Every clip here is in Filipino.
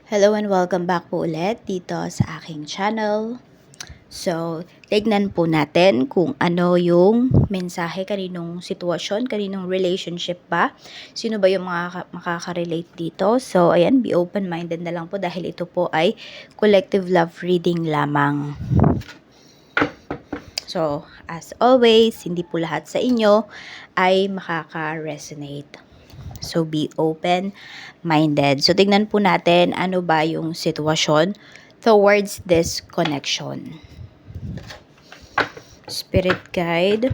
Hello and welcome back po ulit dito sa aking channel. So, tignan po natin kung ano yung mensahe, kaninong sitwasyon, kaninong relationship ba? Sino ba yung makaka-relate dito? So, ayan, be open-minded na lang po dahil ito po ay collective love reading lamang. So, as always, hindi po lahat sa inyo ay makaka-resonate. So, be open-minded. So, tignan po natin ano ba yung sitwasyon towards this connection. Spirit guide.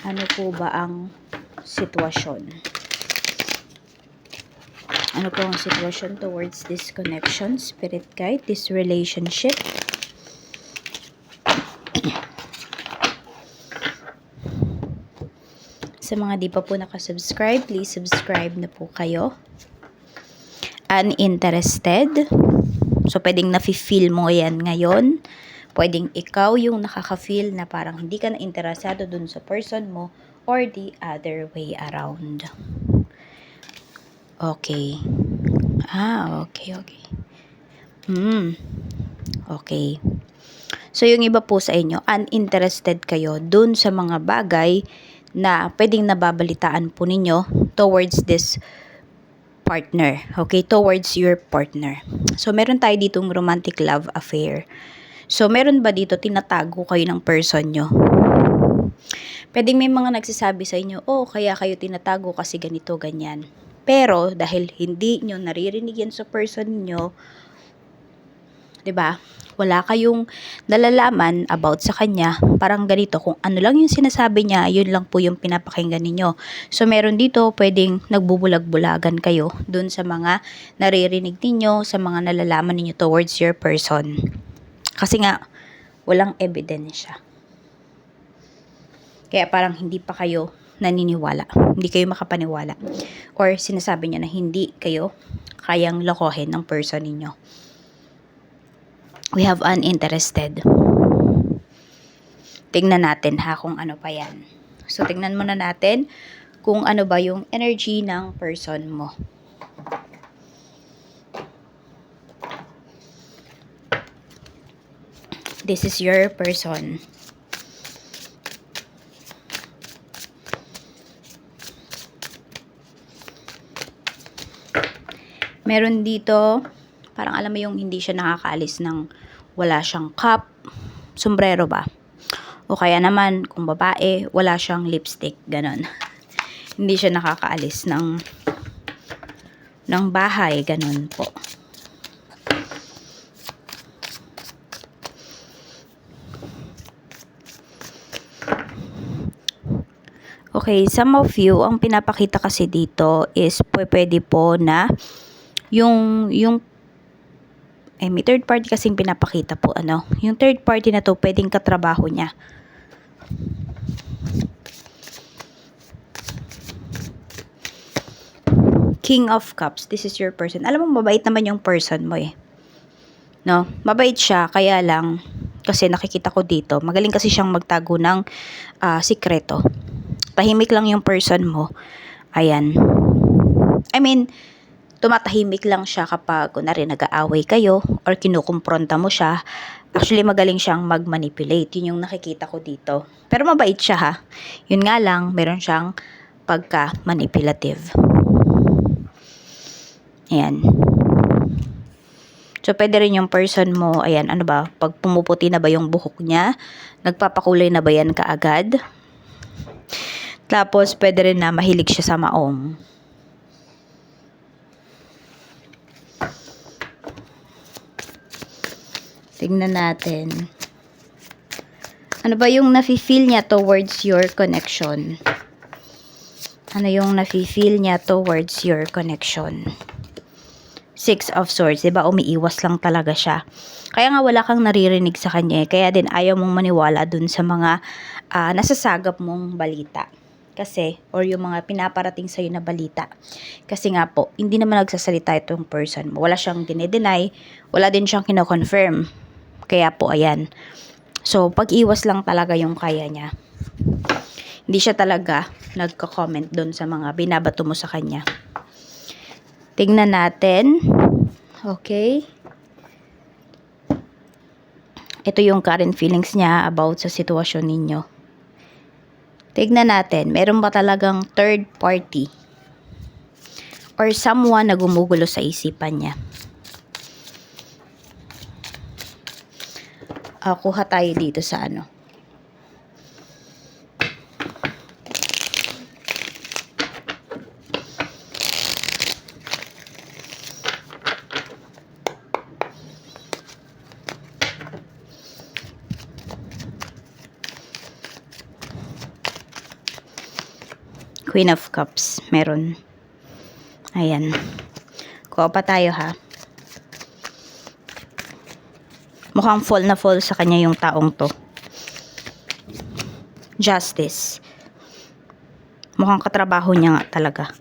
Ano po ba ang sitwasyon? Ano po ang sitwasyon towards this connection? Spirit guide, this relationship. Sa mga di pa po nakasubscribe, please subscribe na po kayo. Uninterested. So, pwedeng nafe-feel mo yan ngayon. Pwedeng ikaw yung nakaka-feel na parang hindi ka na interesado dun sa person mo or the other way around. Okay. Okay. Okay. So, yung iba po sa inyo, uninterested kayo dun sa mga bagay na pwedeng nababalitaan po ninyo towards this partner. Okay? Towards your partner. So, meron tayo ditong romantic love affair. So, meron ba dito tinatago kayo ng person nyo? Pwedeng may mga nagsasabi sa inyo, kaya kayo tinatago kasi ganito, ganyan. Pero, dahil hindi nyo naririnig yan sa person nyo, 'di ba? Wala kayong nalalaman about sa kanya. Parang ganito, kung ano lang yung sinasabi niya, yun lang po yung pinapakinggan ninyo. So, meron dito, pwedeng nagbubulag-bulagan kayo dun sa mga naririnig ninyo, sa mga nalalaman ninyo towards your person. Kasi nga, walang ebidensya. Kaya parang hindi pa kayo naniniwala. Hindi kayo makapaniwala. Or sinasabi niya na hindi kayo kayang lokohin ng person ninyo. We have uninterested. Tingnan natin kung ano pa yan. So, tingnan muna natin kung ano ba yung energy ng person mo. This is your person. Meron dito, parang alam mo yung hindi siya nakakaalis ng wala siyang cup, sombrero ba? O kaya naman, kung babae, wala siyang lipstick, ganon. Hindi siya nakakaalis ng bahay, ganon po. Okay, some of you, ang pinapakita kasi dito is pwede po na may third party kasing pinapakita po, yung third party na to, pwedeng katrabaho niya. King of Cups, this is your person. Alam mo, mabait naman yung person mo no? Mabait siya, kaya lang, kasi nakikita ko dito, magaling kasi siyang magtago ng sikreto. Tahimik lang yung person mo. Ayan. I mean, tumatahimik lang siya kapag kunwari nag-aaway kayo or kinukumpronta mo siya. Actually, magaling siyang mag-manipulate. Yun yung nakikita ko dito. Pero mabait siya Yun nga lang, meron siyang pagka-manipulative. Ayan. So, pwede rin yung person mo, ayan, ano ba, pag pumuputi na ba yung buhok niya, nagpapakulay na ba yan kaagad? Tapos, pwede rin na mahilig siya sa maong. Tingnan natin. Ano ba yung nafe-feel niya towards your connection? Ano yung nafe-feel niya towards your connection? Six of Swords, diba? Umiiwas lang talaga siya. Kaya nga wala kang naririnig sa kanya. Kaya din ayaw mong maniwala dun sa mga nasasagap mong balita. Kasi, or yung mga pinaparating sa'yo na balita. Kasi nga po, hindi naman nagsasalita itong person mo. Wala siyang dinedeny, wala din siyang kino-confirm. Kaya po, ayan. So, pag-iwas lang talaga yung kaya niya. Hindi siya talaga nagko-comment doon sa mga binabato mo sa kanya. Tignan natin. Okay. Ito yung current feelings niya about sa sitwasyon ninyo. Tignan natin, meron ba talagang third party? Or someone na gumugulo sa isipan niya? Kuha tayo dito sa ano. Queen of Cups, meron. Ayan. Kuha pa tayo ha. Mukhang fall na fall sa kanya yung taong to. Justice. Mukhang katrabaho niya nga talaga.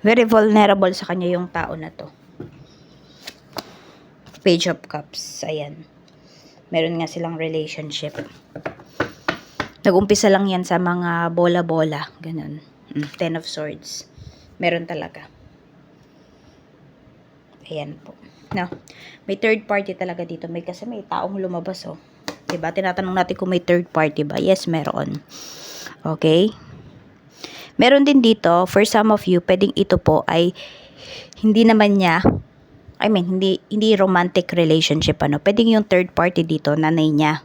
Very vulnerable sa kanya yung tao na to. Page of Cups. Ayan. Meron nga silang relationship. Nag-umpisa lang yan sa mga bola-bola. Ganun. Ten of Swords. Meron talaga. Ayan po. No? May third party talaga dito. Kasi may taong lumabas, oh. Diba? Tinatanong natin kung may third party ba? Yes, meron. Okay? Meron din dito, for some of you, pwedeng ito po ay hindi naman niya, hindi romantic relationship, ano. Pwedeng yung third party dito, nanay niya.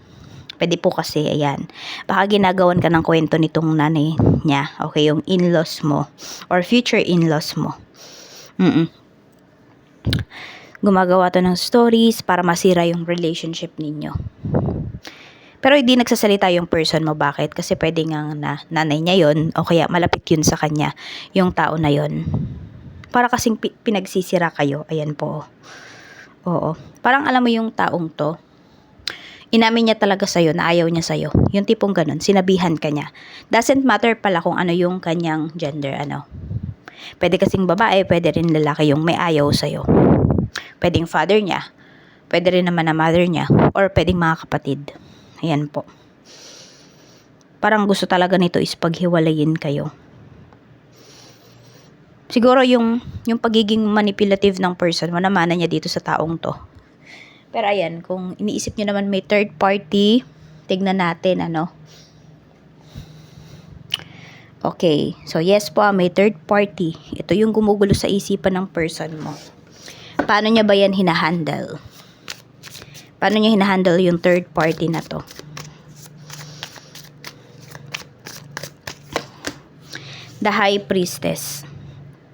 Pwede po kasi, ayan. Baka ginagawan ka ng kwento nitong nanay niya. Okay, yung in-laws mo. Or future in-laws mo. Gumagawa to ng stories para masira yung relationship ninyo. Pero hindi nagsasalita yung person mo. Bakit? Kasi pwede nga na nanay niya yon o kaya malapit yun sa kanya, yung tao na yon. Para kasing pinagsisira kayo. Ayan po. Oo. Parang alam mo yung taong to, inamin niya talaga sa'yo na ayaw niya sa'yo. Yung tipong ganun, sinabihan ka niya. Doesn't matter pala kung ano yung kanyang gender, ano. Pwede kasing babae, pwede rin lalaki yung may ayaw sa'yo. Pwedeng father niya, pwede rin naman na mother niya, or pwedeng mga kapatid. Ayan po. Parang gusto talaga nito is paghiwalayin kayo. Siguro yung pagiging manipulative ng person mo, namana niya dito sa taong to. Pero ayan, kung iniisip nyo naman may third party, tignan natin, ano. Okay, so yes po, may third party. Ito yung gumugulo sa isipan ng person mo. Paano niya ba yan hinahandle? Paano niya hinahandle yung third party na to? The High Priestess.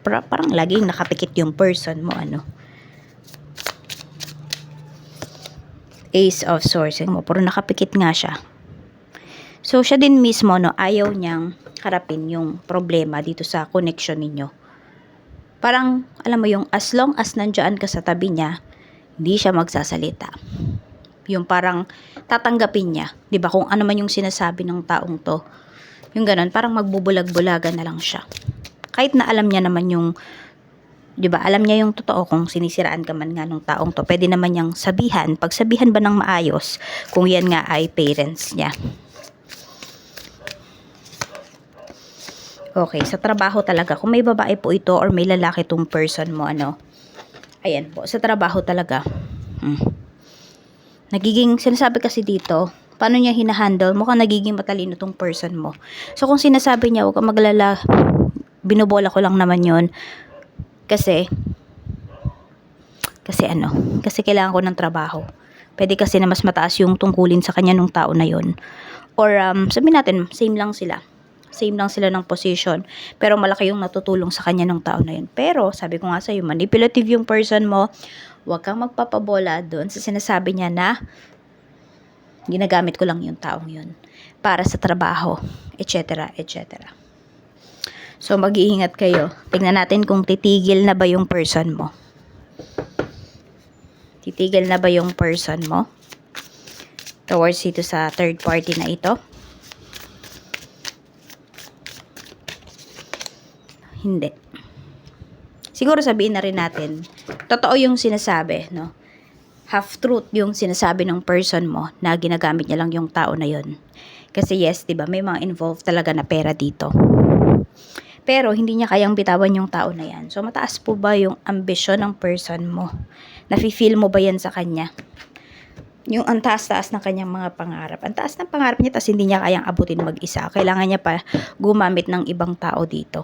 Parang laging nakapikit yung person mo, ano. Ace of Swords. Puro nakapikit nga siya. So, siya din mismo, no, ayaw niyang harapin yung problema dito sa connection ninyo. Parang, alam mo yung as long as nandiyan ka sa tabi niya, hindi siya magsasalita. Yung parang tatanggapin niya. 'Di ba? Kung ano man yung sinasabi ng taong to. Yung ganun, parang magbubulag-bulagan na lang siya. Kahit na alam niya naman yung, 'di ba? Alam niya yung totoo kung sinisiraan ka man nga ng taong to. Pwede naman niyang sabihan. Pagsabihan ba ng maayos kung yan nga ay parents niya. Okay, sa trabaho talaga. Kung may babae po ito or may lalaki tong person mo, ano. Ayan po, sa trabaho talaga. Nagiging, sinasabi kasi dito, paano niya hinahandle, mukhang nagiging matalino tong person mo. So, kung sinasabi niya, huwag kang maglala, binubola ko lang naman yon. Kasi kailangan ko ng trabaho. Pwede kasi na mas mataas yung tungkulin sa kanya nung tao na yon. Or, sabihin natin, same lang sila ng position, pero malaki yung natutulong sa kanya ng tao na yun. Pero, sabi ko nga sa'yo, manipulative yung person mo, huwag kang magpapabola doon sa sinasabi niya na ginagamit ko lang yung taong yun para sa trabaho, etc., etc. So, mag-iingat kayo. Tingnan natin kung titigil na ba yung person mo. Titigil na ba yung person mo towards ito sa third party na ito? Hindi. Siguro sabihin na rin natin, totoo yung sinasabi, no? Half-truth yung sinasabi ng person mo na ginagamit niya lang yung tao na yon. Kasi yes, diba, may mga involved talaga na pera dito. Pero hindi niya kayang bitawan yung tao na yan. So mataas po ba yung ambisyon ng person mo? Nafi-feel mo ba yan sa kanya? Yung ang taas-taas ng kanyang mga pangarap. Ang taas ng pangarap niya, tas hindi niya kayang abutin mag-isa. Kailangan niya pa gumamit ng ibang tao dito.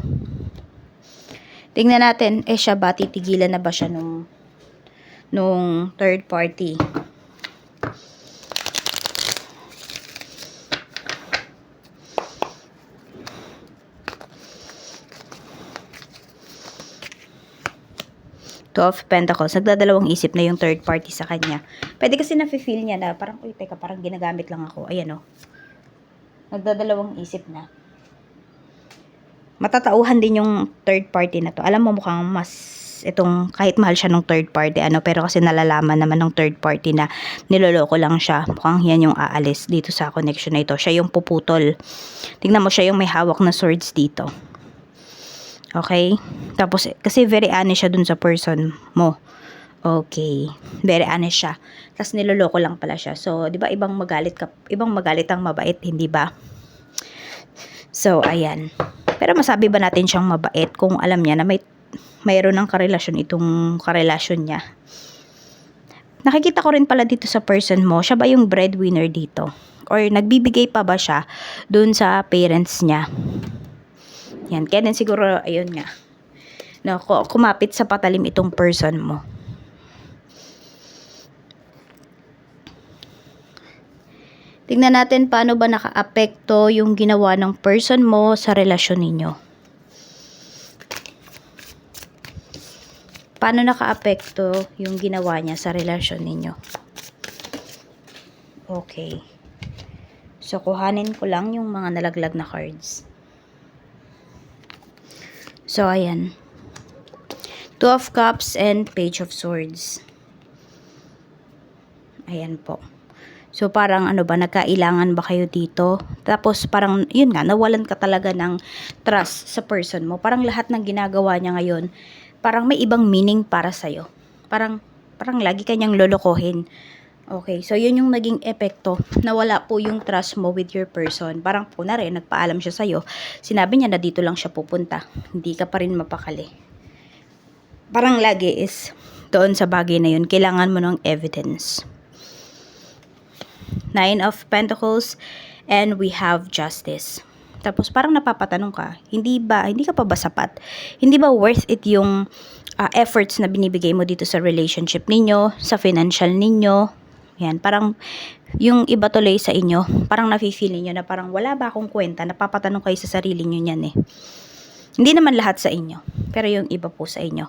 Tingnan natin, siya ba, titigilan na ba siya nung third party? Two of Pentacles, nagdadalawang isip na yung third party sa kanya. Pwede kasi nafe-feel niya na parang, uy, teka, parang ginagamit lang ako. Ayan, nagdadalawang isip na. Matatauhan din yung third party na to. Alam mo, mukhang mas itong, kahit mahal siya ng third party, pero kasi nalalaman naman ng third party na niloloko lang siya. Mukhang yan yung aalis dito sa connection na ito. Siya yung puputol. Tingnan mo, siya yung may hawak na swords dito. Okay? Tapos, kasi very honest siya dun sa person mo. Okay. Very honest siya. Tapos niloloko lang pala siya. So, di ba ibang magalit ang mabait, hindi ba? So, ayan. Pero masabi ba natin siyang mabait kung alam niya na mayroon ng karelasyon itong karelasyon niya? Nakikita ko rin pala dito sa person mo, siya ba yung breadwinner dito? Or nagbibigay pa ba siya dun sa parents niya? Yan, kaya din siguro, ayun nga. No, kumapit sa patalim itong person mo. Tingnan natin paano ba naka-apekto yung ginawa ng person mo sa relasyon ninyo. Paano naka-apekto yung ginawa niya sa relasyon ninyo? Okay. So, kuhanin ko lang yung mga nalaglag na cards. So, ayan. Two of Cups and Page of Swords. Ayan po. So, parang nagkailangan ba kayo dito? Tapos, parang, yun nga, nawalan ka talaga ng trust sa person mo. Parang lahat ng ginagawa niya ngayon, parang may ibang meaning para sa'yo. Parang lagi kanyang lolokohin. Okay, so yun yung naging epekto. Nawala po yung trust mo with your person. Parang po na rin, nagpaalam siya sa'yo. Sinabi niya na dito lang siya pupunta. Hindi ka pa rin mapakali. Parang lagi is, doon sa bagay na yun, kailangan mo ng evidence. Nine of Pentacles, and we have Justice. Tapos parang napapatanong ka, hindi ka pa ba sapat? Hindi ba worth it yung efforts na binibigay mo dito sa relationship ninyo, sa financial ninyo? Yan, parang yung iba tuloy sa inyo, parang nafe-feel niyo na parang wala ba akong kwenta, napapatanong kayo sa sarili niyo niyan eh. Hindi naman lahat sa inyo, pero yung iba po sa inyo.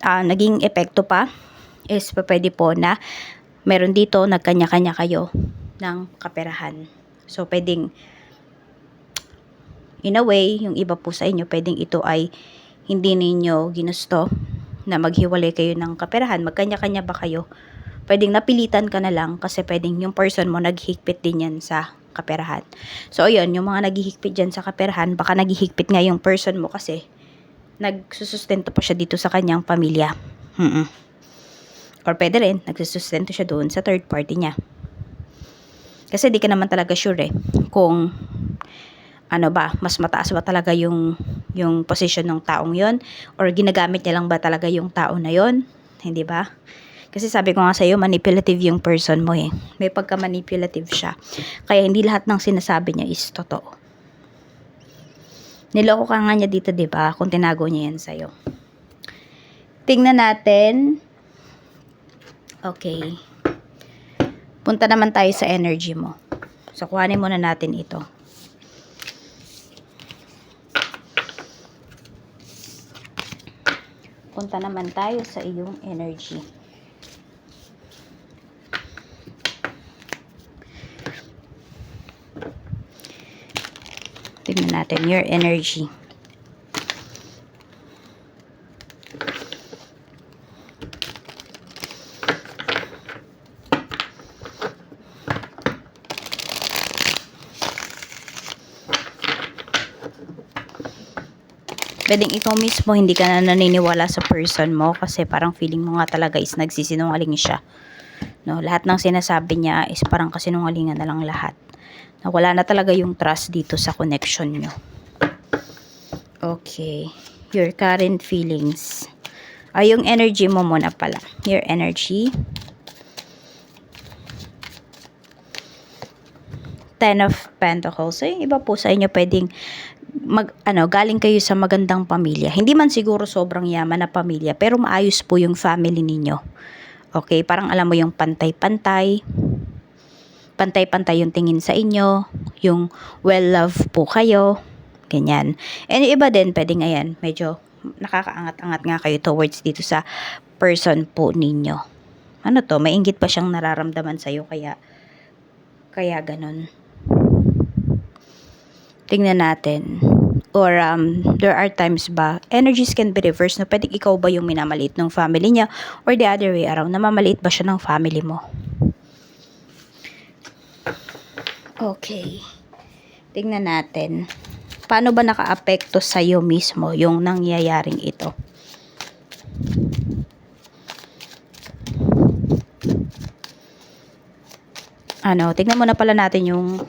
Naging epekto pa is pwede po na meron dito, nagkanya-kanya kayo ng kaperahan. So, pwedeng, in a way, yung iba po sa inyo, pwedeng ito ay hindi ninyo ginusto na maghiwalay kayo ng kaperahan. Magkanya-kanya ba kayo? Pwedeng napilitan ka na lang kasi pwedeng yung person mo naghihigpit din yan sa kaperahan. So, ayun, yung mga naghihigpit dyan sa kaperahan, baka naghihigpit nga yung person mo kasi nagsusustento pa siya dito sa kanyang pamilya. Or pwede rin, nagsusustento siya doon sa third party niya. Kasi di ka naman talaga sure kung mas mataas ba talaga yung position ng taong yon, or ginagamit niya lang ba talaga yung tao na yon, hindi ba? Kasi sabi ko nga sa'yo, manipulative yung person mo eh. May pagka-manipulative siya. Kaya hindi lahat ng sinasabi niya is totoo. Niloko ka nga niya dito, diba? Kung tinago niya yan sa'yo. Tingnan natin. Okay. Punta naman tayo sa energy mo. So, kuhanin muna natin ito. Punta naman tayo sa iyong energy. Tingnan natin your energy. Pwedeng ikaw mismo hindi ka na naniniwala sa person mo kasi parang feeling mo nga talaga is nagsisinungaling siya. No, lahat ng sinasabi niya is parang kasinungalingan na lang lahat. Na wala na talaga yung trust dito sa connection nyo. Okay. Your current feelings. Yung energy mo muna pala. Your energy. Ten of Pentacles. So, yung iba po sa inyo pwedeng galing kayo sa magandang pamilya. Hindi man siguro sobrang yaman na pamilya, pero maayos po yung family ninyo. Okay, parang alam mo yung pantay-pantay. Pantay-pantay yung tingin sa inyo, yung well-loved po kayo, ganyan. And yung iba din, pwedeng ayan, medyo nakakaangat-angat nga kayo towards dito sa person po ninyo. Ano to, may inggit pa siyang nararamdaman sa'yo, kaya ganun. Tingnan natin. Or there are times ba, energies can be reversed, na pwedeng ikaw ba yung minamaliit ng family niya, or the other way around, namamaliit ba siya ng family mo? Okay. Tingnan natin. Paano ba nakaapekto sa'yo mismo yung nangyayaring ito? Tingnan muna pala natin yung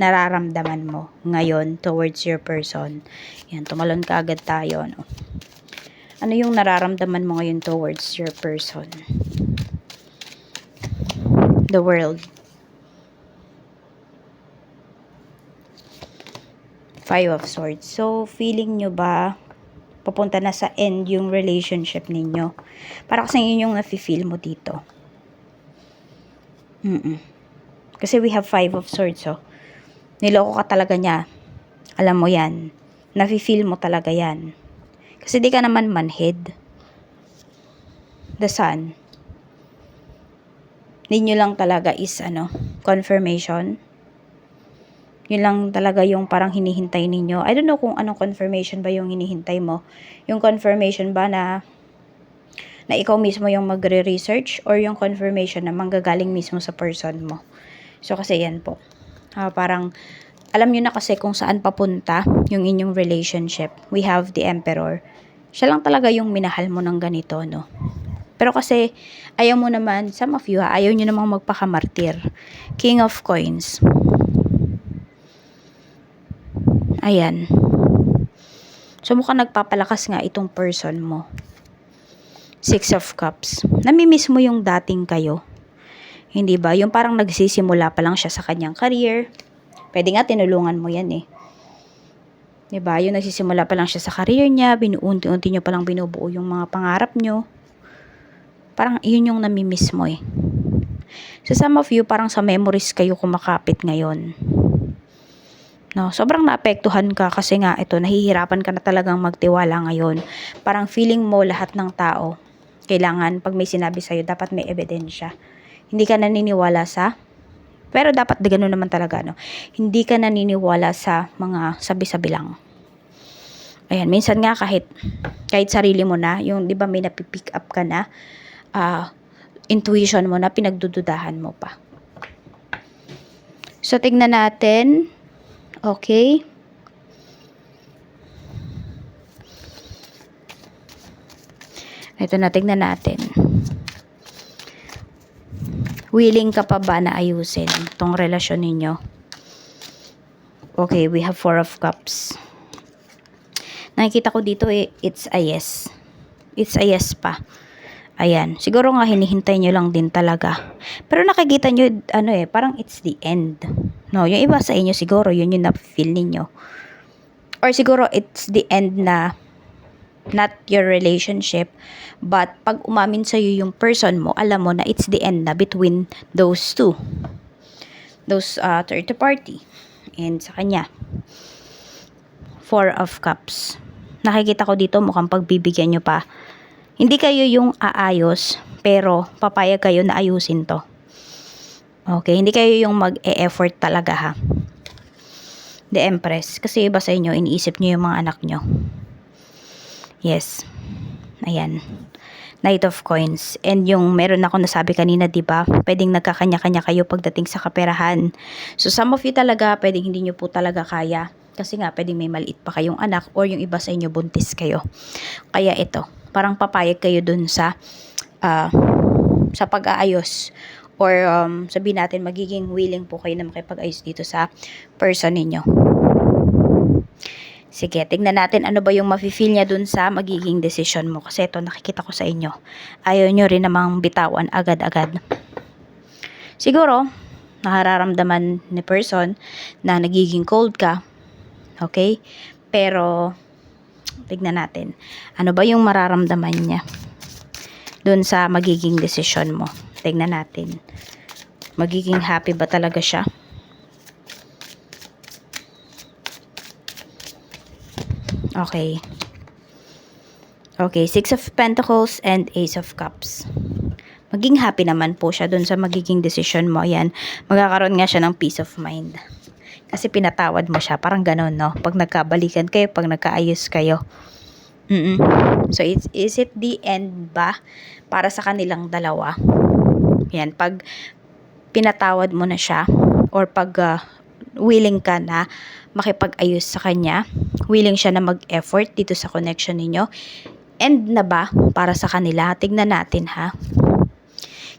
nararamdaman mo ngayon towards your person. Yan, tumalon ka agad tayo. Ano yung nararamdaman mo ngayon towards your person? The world. Five of Swords. So, feeling nyo ba papunta na sa end yung relationship ninyo? Para kasi yun yung nafe-feel mo dito. Kasi we have Five of Swords, so niloko ka talaga niya. Alam mo yan. Nafe-feel mo talaga yan. Kasi di ka naman manhead. The Sun. Ninyo lang talaga is confirmation. Yun lang talaga yung parang hinihintay ninyo. I don't know kung anong confirmation ba yung hinihintay mo. Yung confirmation ba na ikaw mismo yung magre-research, or yung confirmation na manggagaling mismo sa person mo. So kasi yan po. Parang alam nyo na kasi kung saan papunta yung inyong relationship. We have the Emperor. Siya lang talaga yung minahal mo ng ganito, no? Pero kasi ayaw mo naman, some of you ayaw nyo namang magpakamartir. King of Coins. Ayan. So mukhang nagpapalakas nga itong person mo. Six of Cups. Namimiss mo yung dating kayo. Hindi ba? Yung parang nagsisimula pa lang siya sa kanyang career. Pwede nga tinulungan mo yan eh. Diba? Yung nagsisimula pa lang siya sa career niya, unti-unti nyo palang binubuo yung mga pangarap nyo. Parang yun yung namimiss mo eh. So some of you, parang sa memories kayo kumakapit ngayon. No, sobrang naapektuhan ka kasi nga ito, nahihirapan ka na talagang magtiwala ngayon. Parang feeling mo lahat ng tao, kailangan pag may sinabi sa'yo, dapat may ebidensya. Hindi ka naniniwala sa, pero dapat gano'n naman talaga, no? Hindi ka naniniwala sa mga sabi-sabi lang. Ayan, minsan nga kahit sarili mo na, yung di ba may napipick up ka na, intuition mo na, pinagdududahan mo pa. So, tignan natin. Okay. Ito na, tignan natin. Willing ka pa ba na ayusin tong relasyon ninyo? Okay, we have Four of Cups. Nakikita ko dito it's a yes. It's a yes pa. Ayan. Siguro nga hinihintay nyo lang din talaga. Pero nakikita nyo, parang it's the end. No, yung iba sa inyo siguro, yun yung na-feel ninyo. Or siguro it's the end na not your relationship, but pag umamin sa'yo yung person mo, alam mo na it's the end na between those two. Those third party. And sa kanya. Four of Cups. Nakikita ko dito mukhang pagbibigyan nyo pa. Hindi kayo yung aayos, pero papayag kayo na ayusin to. Okay, hindi kayo yung mag-e-effort talaga ha. The Empress. Kasi iba sa inyo, iniisip nyo yung mga anak nyo. Yes. Ayan. Knight of Coins. And yung meron ako nasabi kanina, diba? Pwedeng nagkakanya-kanya kayo pagdating sa kaperahan. So some of you talaga, pwedeng hindi nyo po talaga kaya. Kasi nga, pwedeng may maliit pa kayong anak, or yung iba sa inyo buntis kayo. Kaya ito, parang papayag kayo dun sa pag-aayos. Or sabihin natin, magiging willing po kayo na makipag-ayos dito sa person ninyo. Sige, tignan natin ano ba yung mafe-feel niya dun sa magiging decision mo. Kasi ito, nakikita ko sa inyo. Ayaw nyo rin namang bitawan agad-agad. Siguro, nakararamdaman ni person na nagiging cold ka. Okay? Pero, tignan natin. Ano ba yung mararamdaman niya dun sa magiging decision mo? Tignan natin. Magiging happy ba talaga siya? Okay. Okay, Six of Pentacles and Ace of Cups. Maging happy naman po siya dun sa magiging decision mo. Ayan, magkakaroon nga siya ng peace of mind. Kasi pinatawad mo siya. Parang ganon, no? Pag nagkabalikan kayo, pag nagkaayos kayo. So, is it the end ba para sa kanilang dalawa? Yan, pag pinatawad mo na siya or pag willing ka na makipag-ayos sa kanya, willing siya na mag-effort dito sa connection ninyo, end na ba para sa kanila? Tignan natin ha.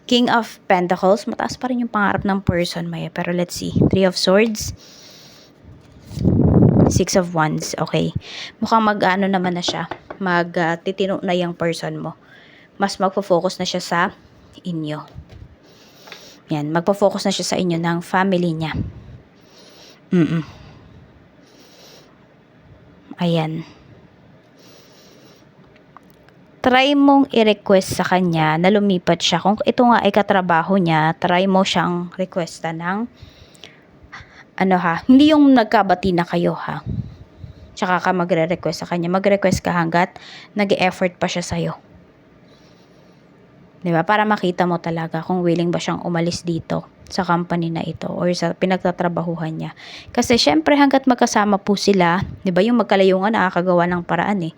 King of Pentacles, mataas pa rin yung pangarap ng person mo, pero let's see. Three of Swords, Six of Wands, okay. Mukhang mag-ano naman na siya, mag-titino na yung person mo. Mas magpo-focus na siya sa inyo. Yan, magpo-focus na siya sa inyo ng family niya. Ayan. Try mong i-request sa kanya na lumipat siya. Kung ito nga ay katrabaho niya, try mo siyang requesta ng ano ha, hindi yung nagkabati na kayo ha. Tsaka ka magre-request sa kanya. Mag-request ka hanggat nag-e-effort pa siya sa'yo. Diba? Para makita mo talaga kung willing ba siyang umalis dito sa company na ito or sa pinagtatrabahuhan niya. Kasi syempre hanggat magkasama po sila, 'di ba yung magkalayo nga nakakagawa ng paraan eh.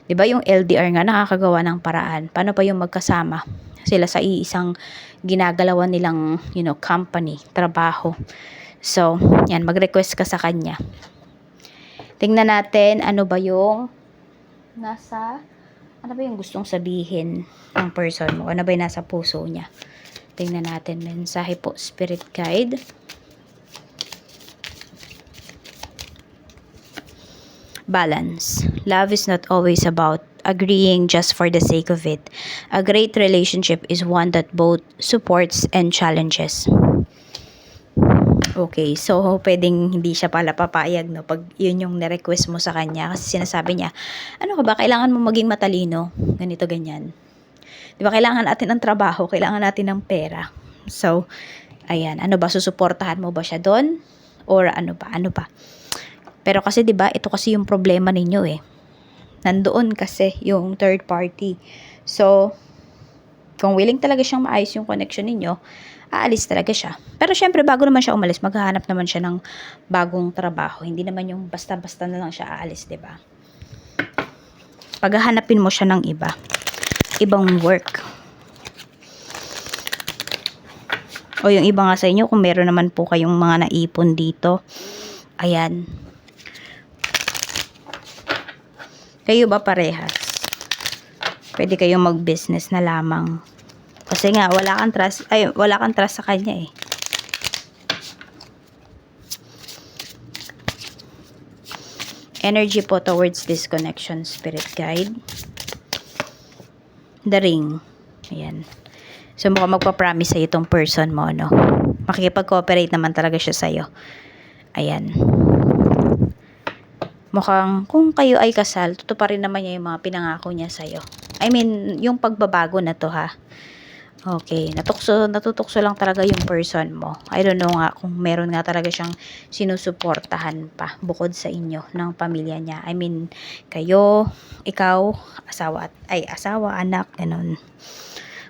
'Di ba yung LDR nga nakakagawa ng paraan. Paano pa yung magkasama sila sa iisang ginagalawan nilang, company, trabaho. So, yan, mag-request ka sa kanya. Tingnan natin ano ba yung gustong sabihin ng person mo? Ano ba yung nasa puso niya? Tingnan natin, mensahe po, spirit guide. Balance. Love is not always about agreeing just for the sake of it. A great relationship is one that both supports and challenges. Okay, so pwedeng hindi siya pala papayag, no? Pag yun yung na-request mo sa kanya. Kasi sinasabi niya, ano ka ba, kailangan mo maging matalino. Ganito, ganyan. Di ba, kailangan natin ng trabaho, kailangan natin ng pera. So, ayan, ano ba, susuportahan mo ba siya doon? Or ano ba? Pero kasi 'di ba, ito kasi yung problema ninyo eh. Nandoon kasi yung third party. So, kung willing talaga siyang maayos yung connection ninyo, aalis talaga siya. Pero syempre, bago naman siya umalis, maghahanap naman siya ng bagong trabaho. Hindi naman yung basta-basta na lang siya aalis, 'di ba? Paghahanapin mo siya ng ibang work. O yung iba nga sa inyo, kung meron naman po kayong mga naipon dito, ayan. Kayo ba parehas? Pwede kayong mag-business na lamang. Kasi nga, wala kang trust sa kanya eh. Energy po towards this connection, spirit guide. The ring. Ayan. So, mukhang magpa-promise sa'yo itong person mo, no? Makikipag-cooperate naman talaga siya sa'yo. Ayan. Mukhang, kung kayo ay kasal, tutuparin naman niya yung mga pinangako niya sa'yo. I mean, yung pagbabago na to, ha? Okay. Natutukso lang talaga yung person mo. I don't know nga kung meron nga talaga siyang sinusuportahan pa bukod sa inyo ng pamilya niya. I mean, kayo, ikaw, asawa, anak, ganun.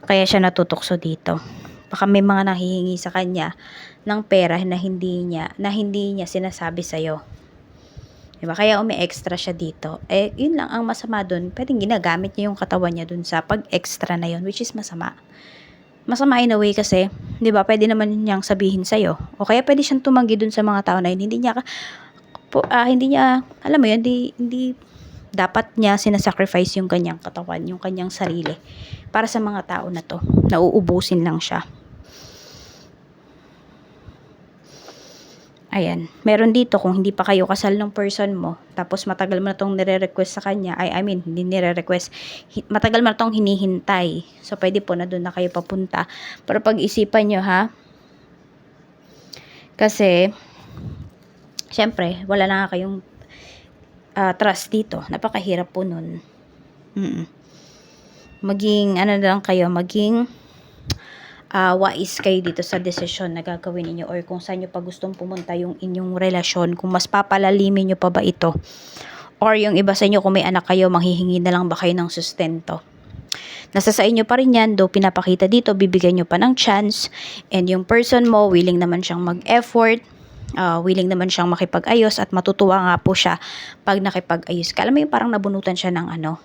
Kaya siya natutukso dito. Baka may mga nahihingi sa kanya ng pera na hindi niya sinasabi sa'yo. Diba? Kaya umi-extra siya dito. Eh, yun lang ang masama dun. Pwedeng ginagamit niya yung katawan niya dun sa pag-extra na yun, which is masama. Masama in a way kasi, di ba, pwede naman niyang sabihin sa'yo. O kaya pwede siyang tumanggi dun sa mga tao na yun. Hindi niya, alam mo yun, hindi dapat niya sinasacrifice yung kanyang katawan, yung kanyang sarili. Para sa mga tao na to, nauubusin lang siya. Ayan, meron dito kung hindi pa kayo kasal ng person mo, tapos matagal mo na tong nire-request sa kanya, I mean, hindi nire-request, matagal mo na tong hinihintay. So, pwede po na doon na kayo papunta. Pero pag-isipan nyo ha, kasi, syempre, wala na nga kayong trust dito. Napakahirap po nun. Maging, ano lang kayo, maging wais kayo dito sa desisyon na gagawin niyo or kung saan nyo pa gustong pumunta yung inyong relasyon, kung mas papalalimin nyo pa ba ito, or yung iba sa inyo kung may anak kayo, manghihingi na lang ba kayo ng sustento. Nasa sa inyo pa rin yan, though pinapakita dito, bibigyan nyo pa ng chance, and yung person mo, willing naman siyang mag-effort, willing naman siyang makipag-ayos, at matutuwa nga po siya pag nakipag-ayos ka. Alam mo yung parang nabunutan siya ng ano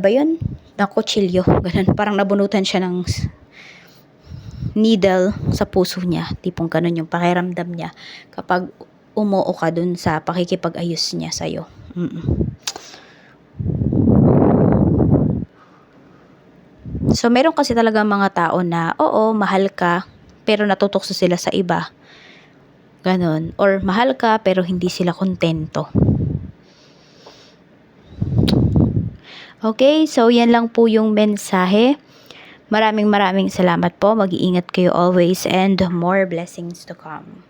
ba yun? Ng kutsilyo. Ganun. Parang nabunutan siya ng needle sa puso niya. Tipong ganun yung pakiramdam niya kapag umuo ka dun sa pakikipag-ayos niya sa'yo. So, meron kasi talaga mga tao na, oo, mahal ka, pero natutokso sila sa iba. Ganon. Or mahal ka, pero hindi sila kontento. Okay, so yan lang po yung mensahe. Maraming salamat po. Mag-iingat kayo always and more blessings to come.